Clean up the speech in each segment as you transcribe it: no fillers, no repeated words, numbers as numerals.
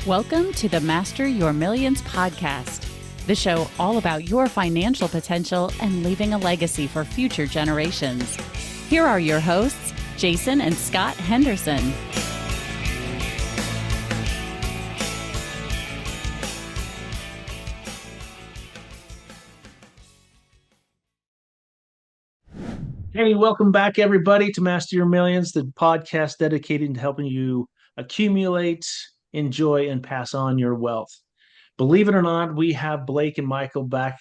Welcome to the Master Your Millions podcast, the show all about your financial potential and leaving a legacy for future generations. Here are your hosts, Jason and Scott Henderson. Hey, welcome back, everybody, to Master Your Millions, the podcast dedicated to helping you accumulate, enjoy, and pass on your wealth. Believe it or not, we have Blake and Michael back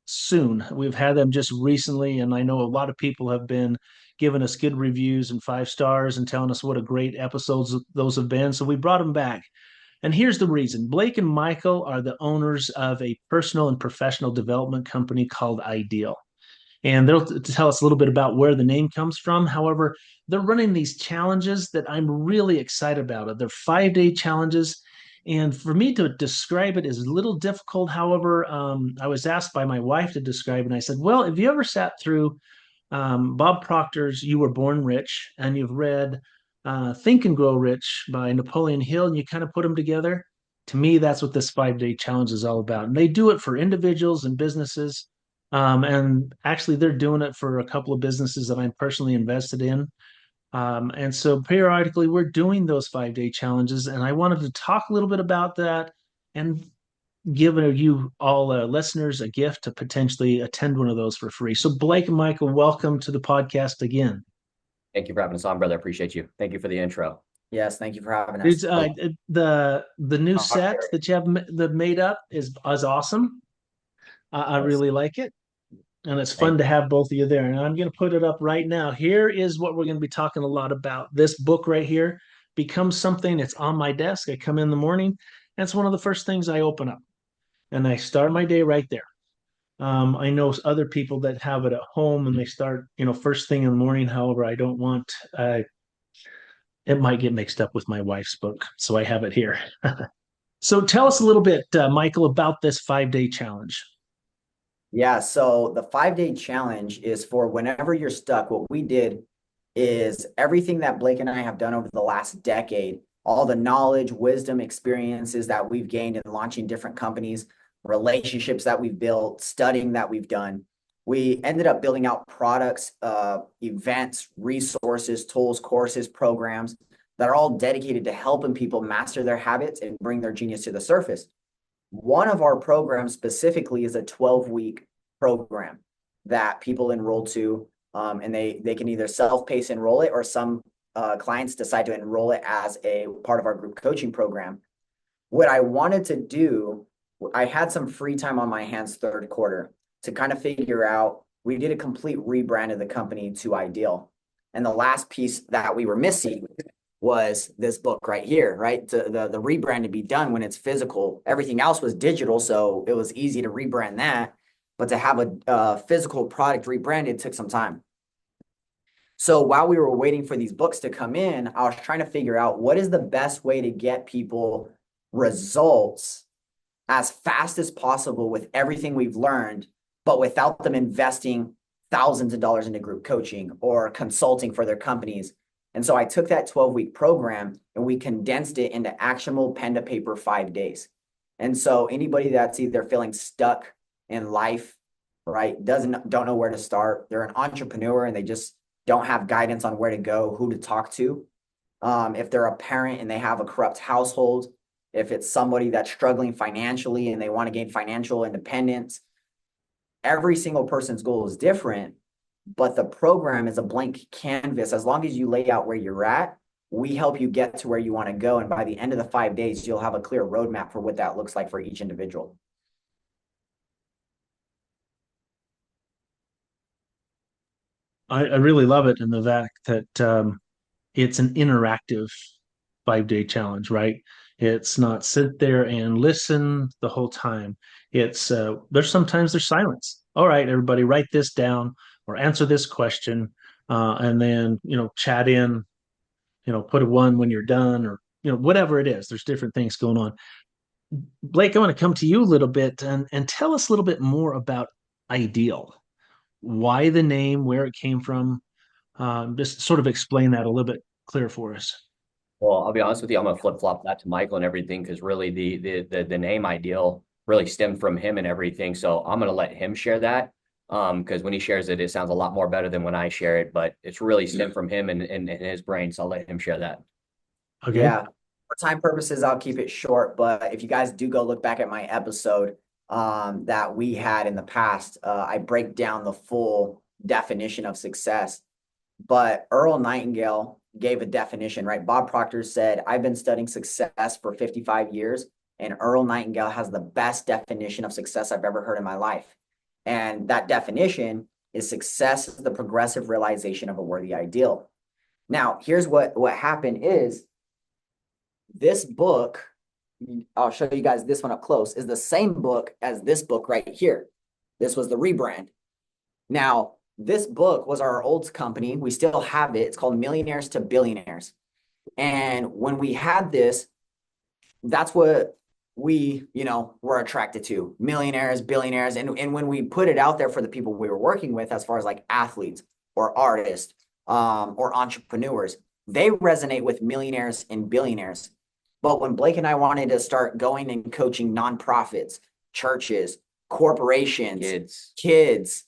soon. We've had them just recently, and I know a lot of people have been giving us good reviews and 5 stars and telling us what a great episodes those have been. So we brought them back. And here's the reason. Blake and Michael are the owners of a personal and professional development company called Ideal. And they'll tell us a little bit about where the name comes from. However, they're running these challenges that I'm really excited about. They're 5-day challenges. And for me to describe it is a little difficult. However, I was asked by my wife to describe it. And I said, well, have you ever sat through Bob Proctor's You Were Born Rich, and you've read Think and Grow Rich by Napoleon Hill, and you kind of put them together? To me, that's what this 5-day challenge is all about. And they do it for individuals and businesses. And actually, they're doing it for a couple of businesses that I'm personally invested in. And so periodically, we're doing those 5-day challenges. And I wanted to talk a little bit about that and give you all listeners a gift to potentially attend one of those for free. So, Blake and Michael, welcome to the podcast again. Thank you for having us on, brother. I appreciate you. Thank you for the intro. Yes, thank you for having us. The new set that you have made up is awesome. I really like it. And it's fun to have both of you there. And I'm going to put it up right now. Here is what we're going to be talking a lot about. This book right here becomes something that's on my desk. I come in the morning, and it's one of the first things I open up. And I start my day right there. I know other people that have it at home and they start, first thing in the morning. However, I don't want, it might get mixed up with my wife's book. So I have it here. So tell us a little bit, Michael, about this 5-day challenge. Yeah, so the 5-day challenge is for whenever you're stuck. What we did is everything that Blake and I have done over the last decade, all the knowledge, wisdom, experiences that we've gained in launching different companies, relationships that we've built, studying that we've done. We ended up building out products, events, resources, tools, courses, programs that are all dedicated to helping people master their habits and bring their genius to the surface. One of our programs specifically is a 12-week program that people enroll to, and they can either self-pace enroll it, or some clients decide to enroll it as a part of our group coaching program. What I wanted to do, I had some free time on my hands third quarter to kind of figure out, we did a complete rebrand of the company to Ideal. And the last piece that we were missing was this book right here, right? The rebrand to be done when it's physical. Everything else was digital, so it was easy to rebrand that. But to have a physical product rebranded took some time. So while we were waiting for these books to come in, I was trying to figure out what is the best way to get people results as fast as possible with everything we've learned, but without them investing thousands of dollars into group coaching or consulting for their companies. And so I took that 12-week program and we condensed it into actionable pen to paper 5 days. And so anybody that's either feeling stuck in life, right, don't know where to start, they're an entrepreneur and they just don't have guidance on where to go, who to talk to. If they're a parent and they have a corrupt household, if it's somebody that's struggling financially and they want to gain financial independence, every single person's goal is different. But the program is a blank canvas. As long as you lay out where you're at, we help you get to where you want to go. And by the end of the 5 days, you'll have a clear roadmap for what that looks like for each individual. I really love it in the fact that it's an interactive 5-day challenge, right? It's not sit there and listen the whole time. It's there's silence. All right, everybody, write this down or answer this question, and then chat in, put a 1 when you're done, or whatever it is. There's different things going on. Blake, I want to come to you a little bit and tell us a little bit more about Ideal. Why the name, where it came from. Just sort of explain that a little bit clearer for us. Well, I'll be honest with you, I'm gonna flip flop that to Michael and everything because really the name ideal really stemmed from him and everything. So I'm gonna let him share that. Because when he shares it, it sounds a lot more better than when I share it, but it's really stemmed from him and his brain. So I'll let him share that. Okay. Yeah. For time purposes, I'll keep it short. But if you guys do go look back at my episode that we had in the past, I break down the full definition of success. But Earl Nightingale gave a definition, right? Bob Proctor said, I've been studying success for 55 years, and Earl Nightingale has the best definition of success I've ever heard in my life. And that definition is success is the progressive realization of a worthy ideal. Now, here's what happened is this book, I'll show you guys this one up close, is the same book as this book right here. This was the rebrand. Now, this book was our old company. We still have it. It's called Millionaires to Billionaires. And when we had this, that's what we, were attracted to. Millionaires, billionaires. And when we put it out there for the people we were working with, as far as like athletes or artists or entrepreneurs, they resonate with millionaires and billionaires. But when Blake and I wanted to start going and coaching nonprofits, churches, corporations, kids,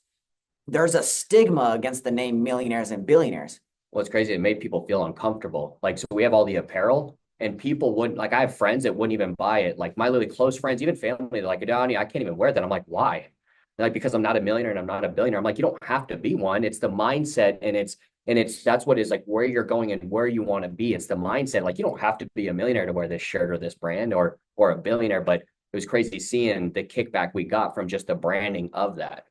there's a stigma against the name millionaires and billionaires. Well, it's crazy. It made people feel uncomfortable. Like, so we have all the apparel and people wouldn't, like, I have friends that wouldn't even buy it. Like my really close friends, even family, they're like, Donnie, I can't even wear that. I'm like, why? They're like, because I'm not a millionaire and I'm not a billionaire. I'm like, you don't have to be one. It's the mindset. That's what is like where you're going and where you want to be. It's the mindset. Like, you don't have to be a millionaire to wear this shirt or this brand or a billionaire, but it was crazy seeing the kickback we got from just the branding of that.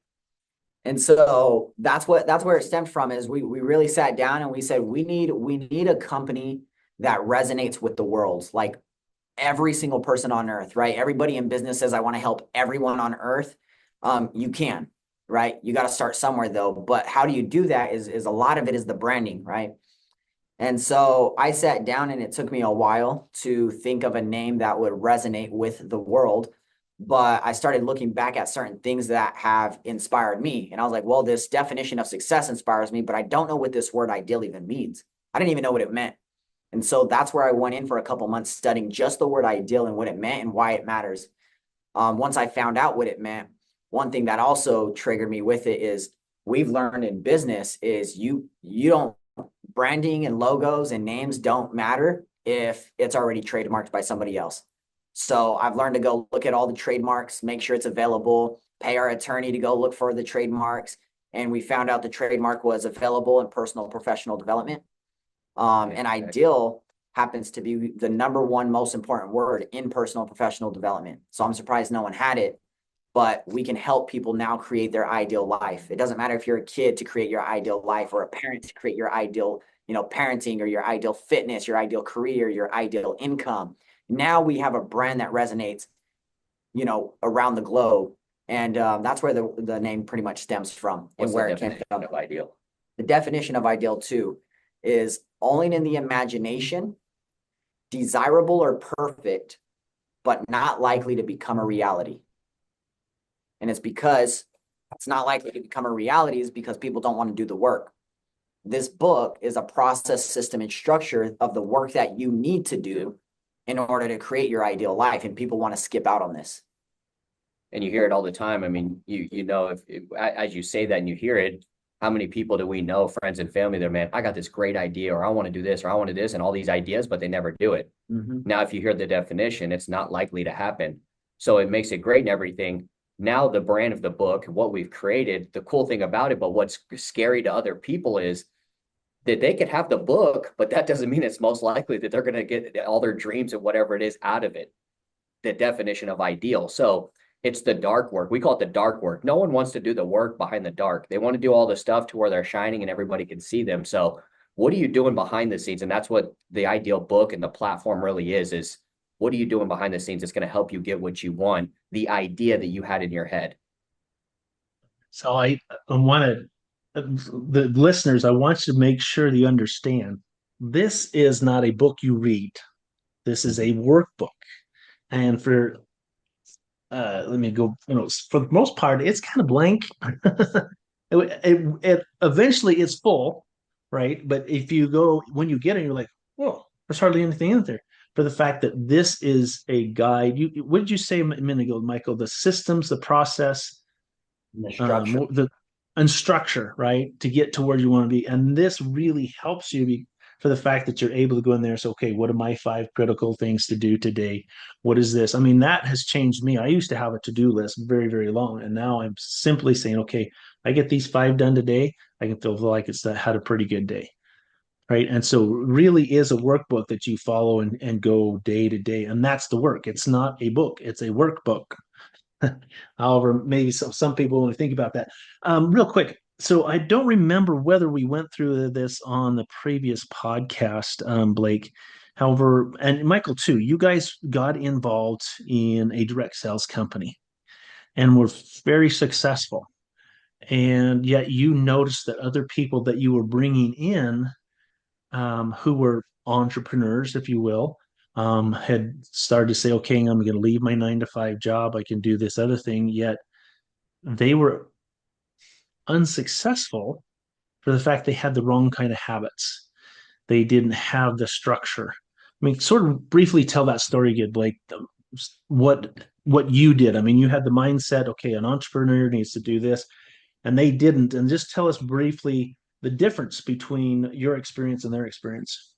And so that's where it stemmed from is we really sat down and we said, we need a company that resonates with the world. Like every single person on earth, right? Everybody in business says, I want to help everyone on earth. You can, right? You got to start somewhere though. But how do you do that is a lot of it is the branding, right? And so I sat down and it took me a while to think of a name that would resonate with the world. But I started looking back at certain things that have inspired me. And I was like, well, this definition of success inspires me, but I don't know what this word ideal even means. I didn't even know what it meant. And so that's where I went in for a couple months studying just the word ideal and what it meant and why it matters. Once I found out what it meant, one thing that also triggered me with it is we've learned in business is you don't, branding and logos and names don't matter if it's already trademarked by somebody else. So I've learned to go look at all the trademarks, make sure it's available, pay our attorney to go look for the trademarks. And we found out the trademark was available in personal professional development. And ideal happens to be the number one most important word in personal professional development. So I'm surprised no one had it, but we can help people now create their ideal life. It doesn't matter if you're a kid to create your ideal life or a parent to create your ideal, parenting or your ideal fitness, your ideal career, your ideal income. Now we have a brand that resonates, around the globe. And that's where the name pretty much stems from. What's and where the it came from. of ideal? The definition of ideal too is only in the imagination, desirable or perfect, but not likely to become a reality. And it's because it's not likely to become a reality is because people don't want to do the work. This book is a process, system, and structure of the work that you need to do in order to create your ideal life. And people want to skip out on this. And you hear it all the time. I mean, if as you say that and you hear it, how many people do we know, friends and family, they're, man, I got this great idea, or I want to do this, or I want to do this, and all these ideas, but they never do it. Mm-hmm. Now, if you hear the definition, it's not likely to happen. So it makes it great and everything. Now the brand of the book, what we've created, the cool thing about it, but what's scary to other people is that they could have the book, but that doesn't mean it's most likely that they're going to get all their dreams and whatever it is out of it. The definition of ideal. So it's the dark work. We call it the dark work. No one wants to do the work behind the dark. They want to do all the stuff to where they're shining and everybody can see them. So what are you doing behind the scenes? And that's what the ideal book and the platform really is what are you doing behind the scenes that's going to help you get what you want, the idea that you had in your head. So I want to, the listeners, I want you to make sure you understand this is not a book you read. This is a workbook. And for, let me go, for the most part, it's kind of blank. It eventually it's full, right? But if you go, when you get it, you're like, whoa, There's hardly anything in there for the fact that this is a guide. What did you say a minute ago, Michael? The systems, the process, And the structure. the and structure, right, to get to where you want to be. And this really helps you for the fact that you're able to go in there and say, okay, what are my 5 critical things to do today? What is this? I mean, that has changed me. I used to have a to-do list very, very long. And now I'm simply saying, okay, I get these 5 done today. I can feel like it's had a pretty good day. Right. And so it really is a workbook that you follow and go day to day. And that's the work. It's not a book, it's a workbook. However, maybe some people want to think about that. Real quick. So I don't remember whether we went through this on the previous podcast, Blake. However, and Michael too, you guys got involved in a direct sales company and were very successful. And yet you noticed that other people that you were bringing in, who were entrepreneurs, if you will, had started to say, okay, I'm going to leave my 9 to 5 job. I can do this other thing. Yet they were unsuccessful for the fact they had the wrong kind of habits. They didn't have the structure. I mean, sort of briefly tell that story again, Blake. What you did. I mean, you had the mindset, okay, an entrepreneur needs to do this, and they didn't. And just tell us briefly the difference between your experience and their experience.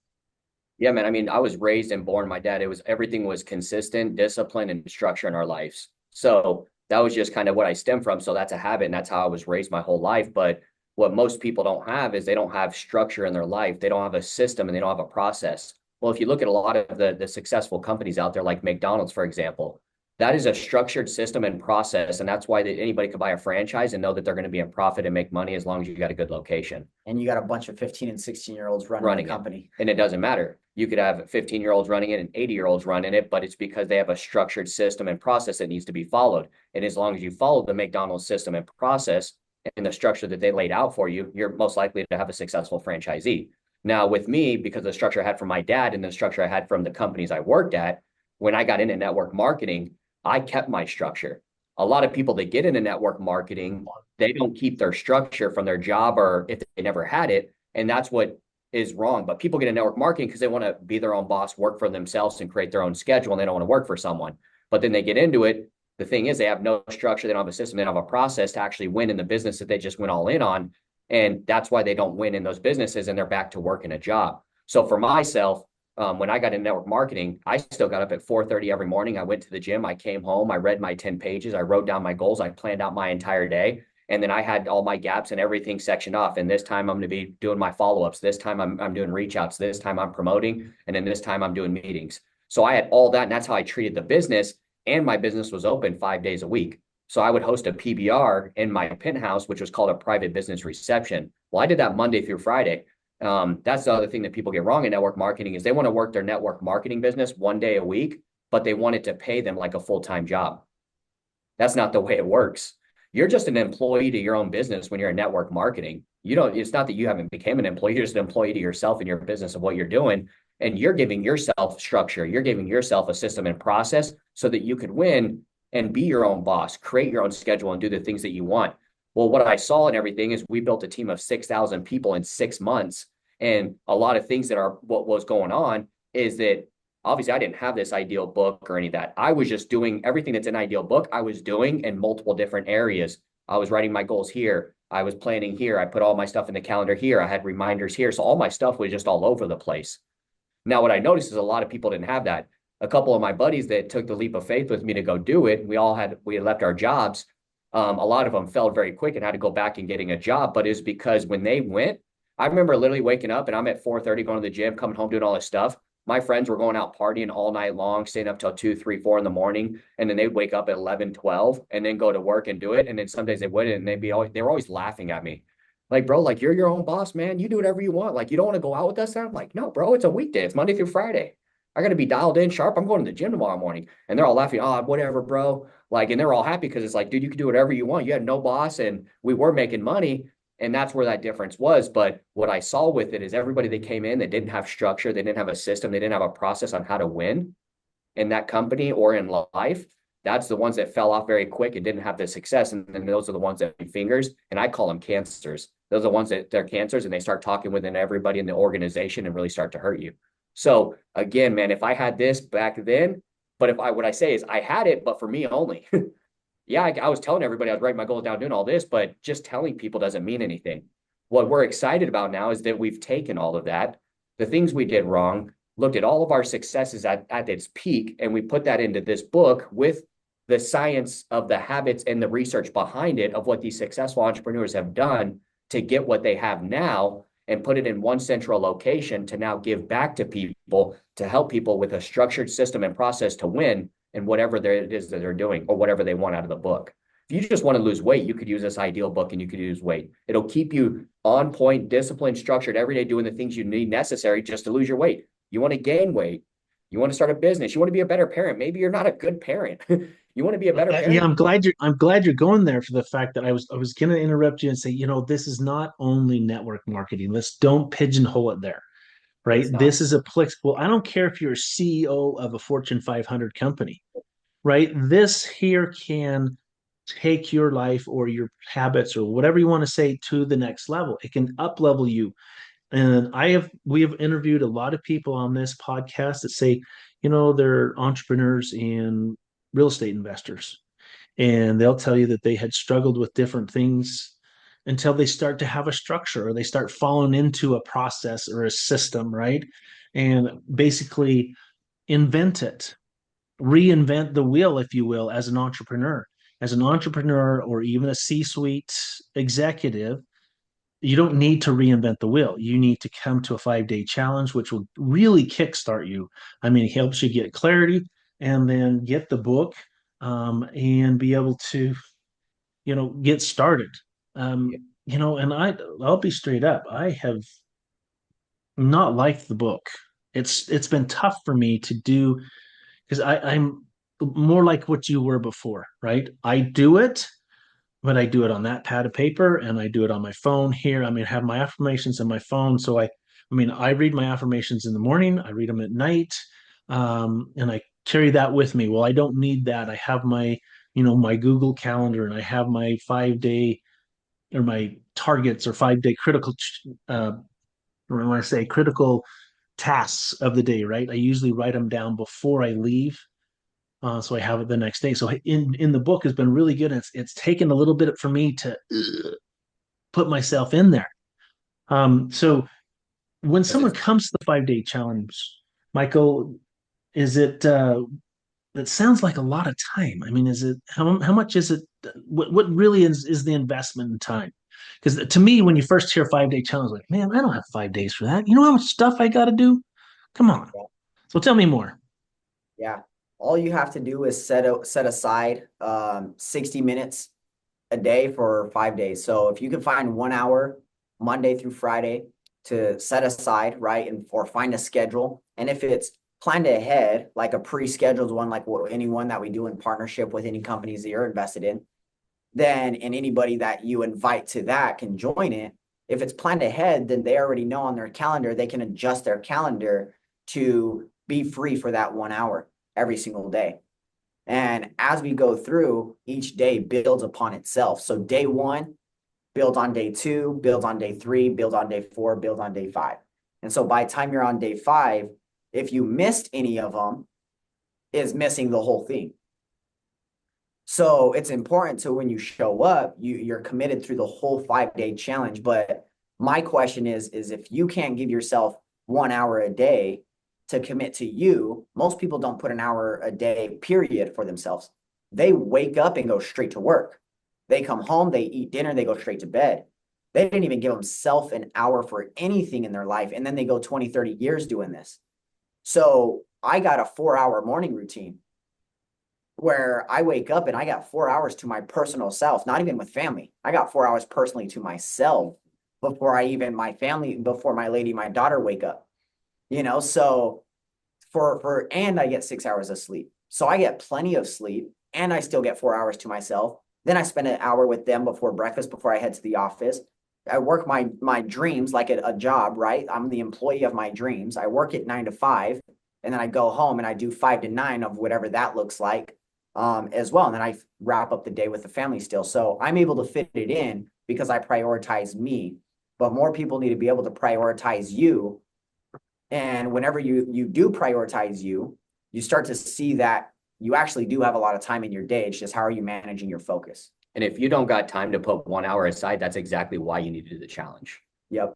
Yeah, man. I mean, I was raised and born. My dad, everything was consistent, discipline, and structure in our lives. So that was just kind of what I stem from. So that's a habit, and that's how I was raised my whole life. But what most people don't have is they don't have structure in their life. They don't have a system and they don't have a process. Well, if you look at a lot of the successful companies out there, like McDonald's, for example, that is a structured system and process. And that's why anybody could buy a franchise and know that they're going to be in profit and make money as long as you got a good location. And you got a bunch of 15 and 16-year-olds running the company. And it doesn't matter. You could have 15-year-olds running it and 80-year-olds running it, but it's because they have a structured system and process that needs to be followed. And as long as you follow the McDonald's system and process and the structure that they laid out for you, you're most likely to have a successful franchisee. Now, with me, because of the structure I had from my dad and the structure I had from the companies I worked at, when I got into network marketing, I kept my structure. A lot of people that get into network marketing, they don't keep their structure from their job or if they never had it. And that's what is wrong. But people get into network marketing because they want to be their own boss, work for themselves and create their own schedule. And they don't want to work for someone. But then they get into it. The thing is, they have no structure. They don't have a system. They don't have a process to actually win in the business that they just went all in on. And that's why they don't win in those businesses and they're back to working a job. So for myself, when I got into network marketing, I still got up at 4:30 every morning. I went to the gym. I came home. I read my 10 pages. I wrote down my goals. I planned out my entire day. And then I had all my gaps and everything sectioned off. And this time I'm going to be doing my follow-ups. This time I'm doing reach outs. This time I'm promoting. And then this time I'm doing meetings. So I had all that. And that's how I treated the business. And my business was open 5 days a week. So I would host a PBR in my penthouse, which was called a private business reception. Well, I did that Monday through Friday. That's the other thing that people get wrong in network marketing is they want to work their network marketing business 1 day a week, but they want it to pay them like a full-time job. That's not the way it works. You're just an employee to your own business when you're in network marketing. It's not that you haven't become an employee, you're just an employee to yourself and your business of what you're doing. And you're giving yourself structure. You're giving yourself a system and process so that you could win and be your own boss, create your own schedule and do the things that you want. Well, what I saw and everything is we built a team of 6,000 people in 6 months. And a lot of things that are what was going on is that obviously I didn't have this ideal book or any of that. I was just doing everything that's an ideal book. I was doing in multiple different areas. I was writing my goals here. I was planning here. I put all my stuff in the calendar here. I had reminders here. So all my stuff was just all over the place. Now, what I noticed is a lot of people didn't have that. A couple of my buddies that took the leap of faith with me to go do it, we had left our jobs. A lot of them fell very quick and had to go back and getting a job. But it's because when they went, I remember literally waking up and I'm at 4:30 going to the gym, coming home, doing all this stuff. My friends were going out partying all night long, staying up till 2, 3, 4 in the morning. And then they'd wake up at 11, 12 and then go to work and do it. And then some days they wouldn't. And they were always laughing at me. Like, bro, like you're your own boss, man. You do whatever you want. Like, you don't want to go out with us now? I'm like, no, bro, it's a weekday. It's Monday through Friday. I got to be dialed in sharp. I'm going to the gym tomorrow morning. And they're all laughing. Oh, whatever, bro. Like, and they're all happy because it's like, dude, you can do whatever you want. You had no boss and we were making money. And that's where that difference was. But what I saw with it is everybody that came in, they didn't have structure. They didn't have a system. They didn't have a process on how to win in that company or in life. That's the ones that fell off very quick and didn't have the success. And then those are the ones that have fingers. And I call them cancers. Those are the ones that they're cancers and they start talking within everybody in the organization and really start to hurt you. So again, man, if I had this back then, but what I say is I had it, but for me only. Yeah, I was telling everybody I was writing my goals down, doing all this, but just telling people doesn't mean anything. What we're excited about now is that we've taken all of that, the things we did wrong, looked at all of our successes at its peak, and we put that into this book with the science of the habits and the research behind it of what these successful entrepreneurs have done to get what they have now and put it in one central location to now give back to people, to help people with a structured system and process to win in whatever it is that they're doing or whatever they want out of the book. If you just want to lose weight, you could use this ideal book and you could use weight. It'll keep you on point, disciplined, structured every day, doing the things you need necessary just to lose your weight. You want to gain weight. You want to start a business. You want to be a better parent. Maybe you're not a good parent. You want to be a better parent. Yeah, I'm glad you're going there for the fact that I was going to interrupt you and say, this is not only network marketing. Let's don't pigeonhole it there, right? This is applicable. I don't care if you're a CEO of a Fortune 500 company, right? This here can take your life or your habits or whatever you want to say to the next level. It can up level you. And we have interviewed a lot of people on this podcast that say, they're entrepreneurs and real estate investors. And they'll tell you that they had struggled with different things until they start to have a structure or they start falling into a process or a system, right? And basically invent it, reinvent the wheel, if you will, as an entrepreneur. As an entrepreneur or even a C-suite executive, you don't need to reinvent the wheel. You need to come to a 5-day challenge, which will really kickstart you. I mean, it helps you get clarity and then get the book and be able to, get started. And I'll be straight up. I have not liked the book. It's been tough for me to do because I'm more like what you were before, right? I do it, but I do it on that pad of paper and I do it on my phone here. I mean, I have my affirmations on my phone. So I read my affirmations in the morning, I read them at night, and I carry that with me. Well, I don't need that. I have my Google Calendar and I have my 5-day or my targets or 5-day critical, when I say critical tasks of the day, right? I usually write them down before I leave so I have it the next day. So in the book has been really good. It's taken a little bit for me to put myself in there. So when someone comes to the 5-day challenge, Michael, is it? It sounds like a lot of time. I mean, is it how much is it? What really is the investment in time? Because to me, when you first hear 5-day challenge, like, man, I don't have 5 days for that. You know how much stuff I got to do? Come on. So tell me more. Yeah. All you have to do is set aside 60 minutes a day for 5 days. So if you can find 1 hour Monday through Friday to set aside, right, or find a schedule, and if it's planned ahead, like a pre-scheduled one, like anyone that we do in partnership with any companies that you're invested in, then and anybody that you invite to that can join it. If it's planned ahead, then they already know on their calendar, they can adjust their calendar to be free for that 1 hour every single day. And as we go through, each day builds upon itself. So day 1, build on day 2, build on day 3, build on day 4, build on day 5. And so by the time you're on day 5, if you missed any of them, is missing the whole thing. So it's important to when you show up, you're committed through the whole 5-day challenge. But my question is if you can't give yourself 1 hour a day to commit to you, most people don't put an hour a day period for themselves. They wake up and go straight to work. They come home, they eat dinner, they go straight to bed. They didn't even give themselves an hour for anything in their life. And then they go 20, 30 years doing this. So I got a 4-hour morning routine where I wake up and I got 4 hours to my personal self, not even with family. I got 4 hours personally to myself before before my lady, my daughter wake up, so and I get 6 hours of sleep. So I get plenty of sleep and I still get 4 hours to myself. Then I spend an hour with them before breakfast, before I head to the office. I work my dreams like a job, right? I'm the employee of my dreams. I work at 9 to 5, and then I go home and I do 5 to 9 of whatever that looks like as well. And then I wrap up the day with the family still. So I'm able to fit it in because I prioritize me. But more people need to be able to prioritize you And whenever you do prioritize you start to see that you actually do have a lot of time in your day. It's just how are you managing your focus? And if you don't got time to put 1 hour aside, that's exactly why you need to do the challenge. Yep.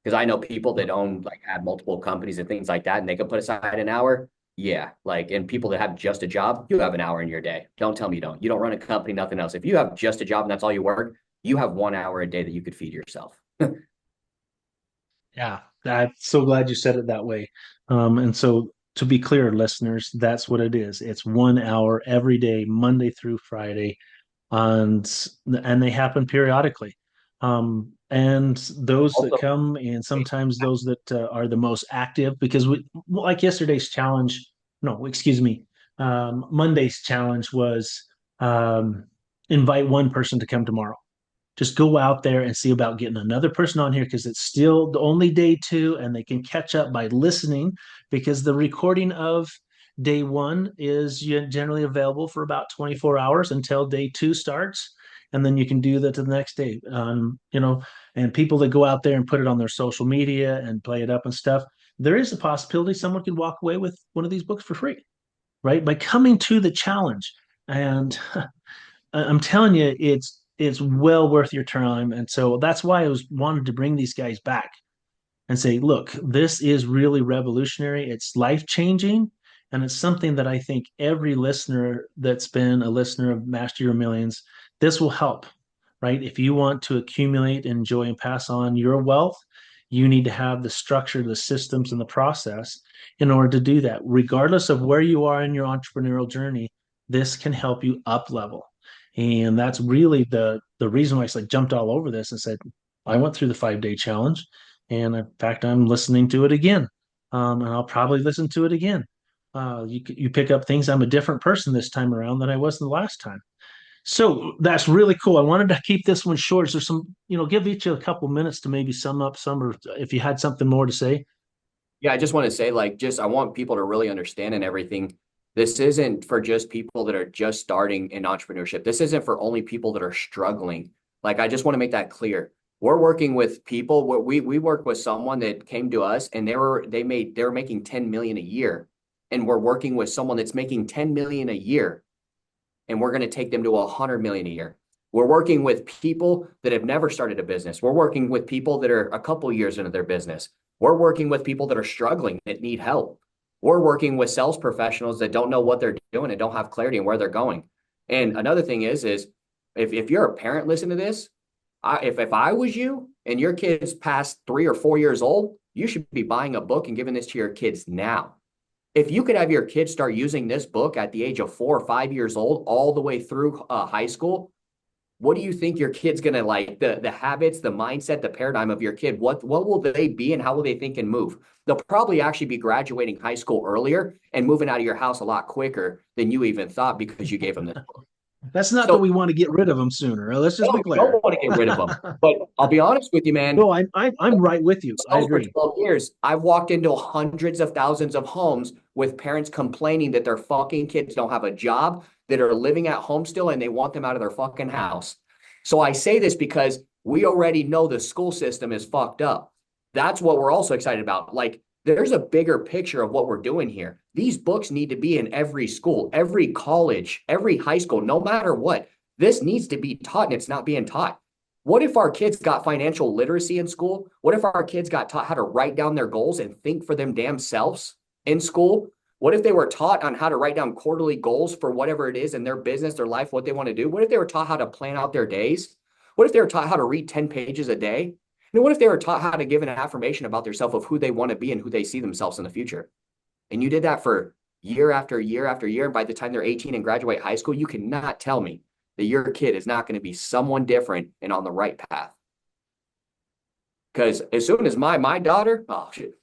Because I know people that own, like, have multiple companies and things like that, and they can put aside an hour. Yeah. Like, and people that have just a job, you have an hour in your day. Don't tell me you don't. You don't run a company, nothing else. If you have just a job and that's all you work, you have 1 hour a day that you could feed yourself. Yeah, I'm so glad you said it that way. And so to be clear, listeners, that's what it is. It's 1 hour every day, Monday through Friday, and they happen periodically. And those that Also, come, and sometimes those that are the most active, because like yesterday's challenge, no, excuse me, Monday's challenge was um, invite one person to come tomorrow. Just go out there and see about getting another person on here because it's still the only day two, and they can catch up by listening because the recording of day one is generally available for about 24 hours until day two starts. And then you can do that to the next day. And people that go out there and put it on their social media and play it up and stuff, there is a possibility someone could walk away with one of these books for free, right? By coming to the challenge. And I'm telling you, it's well worth your time. And so that's why I was wanted to bring these guys back and say, look, this is really revolutionary. It's life changing. And it's something that I think every listener that's been a listener of Master Your Millions, this will help, right? If you want to accumulate, enjoy, and pass on your wealth, you need to have the structure, the systems, and the process in order to do that. Regardless of where you are in your entrepreneurial journey, this can help you up level. And that's really the reason why I jumped all over this and said, I went through the 5 day challenge. And in fact, I'm listening to it again. And I'll probably listen to it again. You pick up things. I'm a different person this time around than I was the last time. So that's really cool. I wanted to keep this one short. Is there some, give each a couple minutes to maybe sum up some, or if you had something more to say? Yeah, I just want to say, like, I want people to really understand and everything. This isn't for just people that are just starting in entrepreneurship. This isn't for only people that are struggling. Like, I just want to make that clear. We're working with people where we work with someone that came to us and they were making 10 million a year. And we're working with someone that's making 10 million a year. And we're going to take them to 100 million a year. We're working with people that have never started a business. We're working with people that are a couple years into their business. We're working with people that are struggling, that need help. We're working with sales professionals that don't know what they're doing and don't have clarity on where they're going. And another thing is if you're a parent listening to this, if I was you and your kids past 3 or 4 years old, you should be buying a book and giving this to your kids now. If you could have your kids start using this book at the age of 4 or 5 years old, all the way through high school, what do you think your kid's going to like? The habits, the mindset, the paradigm of your kid, what will they be and how will they think and move? They'll probably actually be graduating high school earlier and moving out of your house a lot quicker than you even thought because you gave them this book. That's not that we want to get rid of them sooner. Let's just be clear. I don't want to get rid of them. But I'll be honest with you, man. No, I'm right with you. I agree. For 12 years, I've walked into hundreds of thousands of homes with parents complaining that their fucking kids don't have a job, that are living at home still, and they want them out of their fucking house. So I say this because we already know the school system is fucked up. That's what we're also excited about. Like, there's a bigger picture of what we're doing here. These books need to be in every school, every college, every high school, no matter what. This needs to be taught, and it's not being taught. What if our kids got financial literacy in school? What if our kids got taught how to write down their goals and think for them damn selves in school? What if they were taught on how to write down quarterly goals for whatever it is in their business, their life, what they want to do? What if they were taught how to plan out their days? What if they were taught how to read 10 pages a day? And what if they were taught how to give an affirmation about themselves of who they want to be and who they see themselves in the future? And you did that for year after year after year. And by the time they're 18 and graduate high school, you cannot tell me that your kid is not going to be someone different and on the right path. Because as soon as my daughter, oh shit,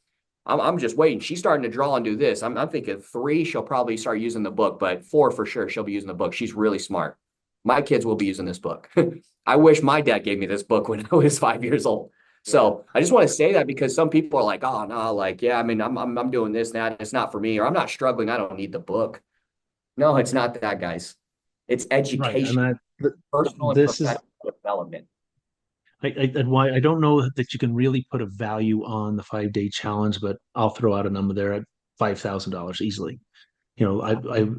I'm just waiting. She's starting to draw and do this. I'm thinking 3, she'll probably start using the book, but 4 for sure, she'll be using the book. She's really smart. My kids will be using this book. I wish my dad gave me this book when I was 5 years old. So I just want to say that because some people are like, oh no, like, yeah, I mean, I'm doing this now. It's not for me, or I'm not struggling. I don't need the book. No, it's not that, guys. It's education, Right. And personal and professional development. And why I don't know that you can really put a value on the 5-day challenge, but I'll throw out a number there at $5,000 easily.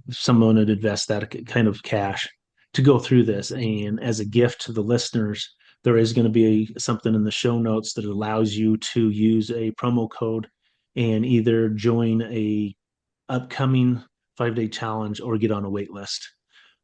Someone would invest that kind of cash to go through this. And as a gift to the listeners, there is going to be something in the show notes that allows you to use a promo code and either join a upcoming 5-day challenge or get on a wait list.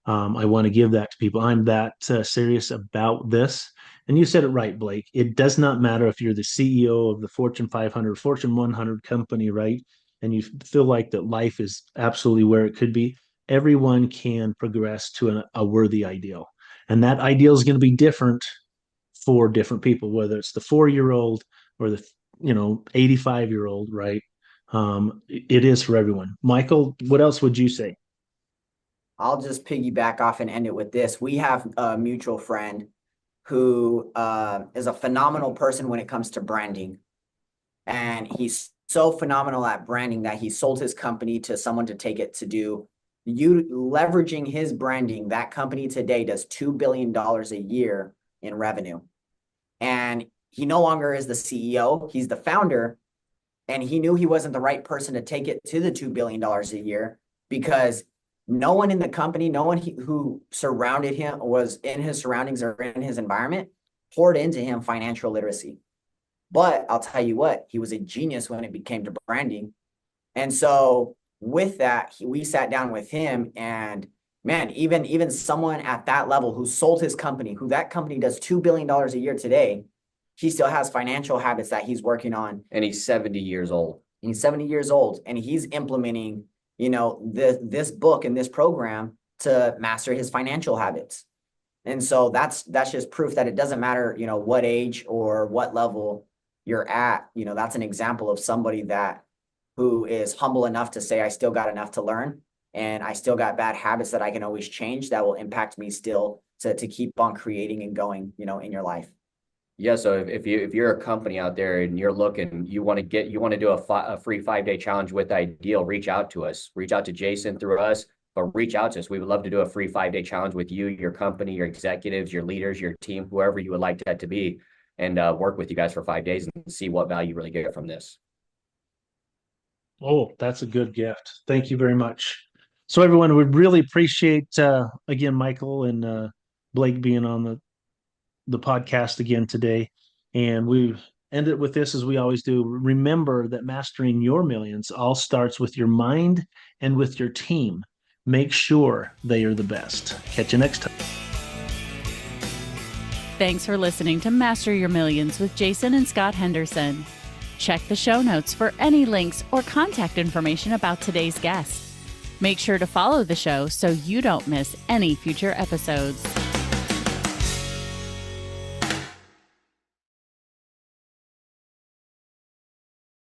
I want to give that to people. I'm that serious about this. And you said it right, Blake. It does not matter if you're the CEO of the Fortune 500, Fortune 100 company, right? And you feel like that life is absolutely where it could be. Everyone can progress to a worthy ideal. And that ideal is going to be different for different people, whether it's the 4-year-old or the 85-year-old, right? It is for everyone. Michael, what else would you say? I'll just piggyback off and end it with this. We have a mutual friend who is a phenomenal person when it comes to branding. And he's so phenomenal at branding that he sold his company to someone to take it to do. Leveraging his branding, that company today does $2 billion a year in revenue. And he no longer is the CEO, he's the founder. And he knew he wasn't the right person to take it to the $2 billion a year because no one in the company, no one who surrounded him was in his surroundings or in his environment poured into him financial literacy. But I'll tell you what, he was a genius when it came to branding. And so with that, we sat down with him and man, even someone at that level who sold his company, who that company does $2 billion a year today, he still has financial habits that he's working on. And he's 70 years old. He's 70 years old and he's implementing this book and this program to master his financial habits. And so that's just proof that it doesn't matter, what age or what level you're at. That's an example of somebody who is humble enough to say, I still got enough to learn and I still got bad habits that I can always change that will impact me still to keep on creating and going, in your life. Yeah. So if you're a company out there and you're looking, you want to do a free 5-day challenge with Ideal, reach out to us, reach out to Jason through us, but reach out to us. We would love to do a free 5-day challenge with you, your company, your executives, your leaders, your team, whoever you would like that to be, and work with you guys for 5 days and see what value you really get from this. Oh, that's a good gift. Thank you very much. So everyone, we really appreciate, again, Michael and Blake being on the podcast again today. And we end it with this as we always do. Remember that mastering your millions all starts with your mind and with your team. Make sure they are the best. Catch you next time. Thanks for listening to Master Your Millions with Jason and Scott Henderson. Check the show notes for any links or contact information about today's guest. Make sure to follow the show so you don't miss any future episodes.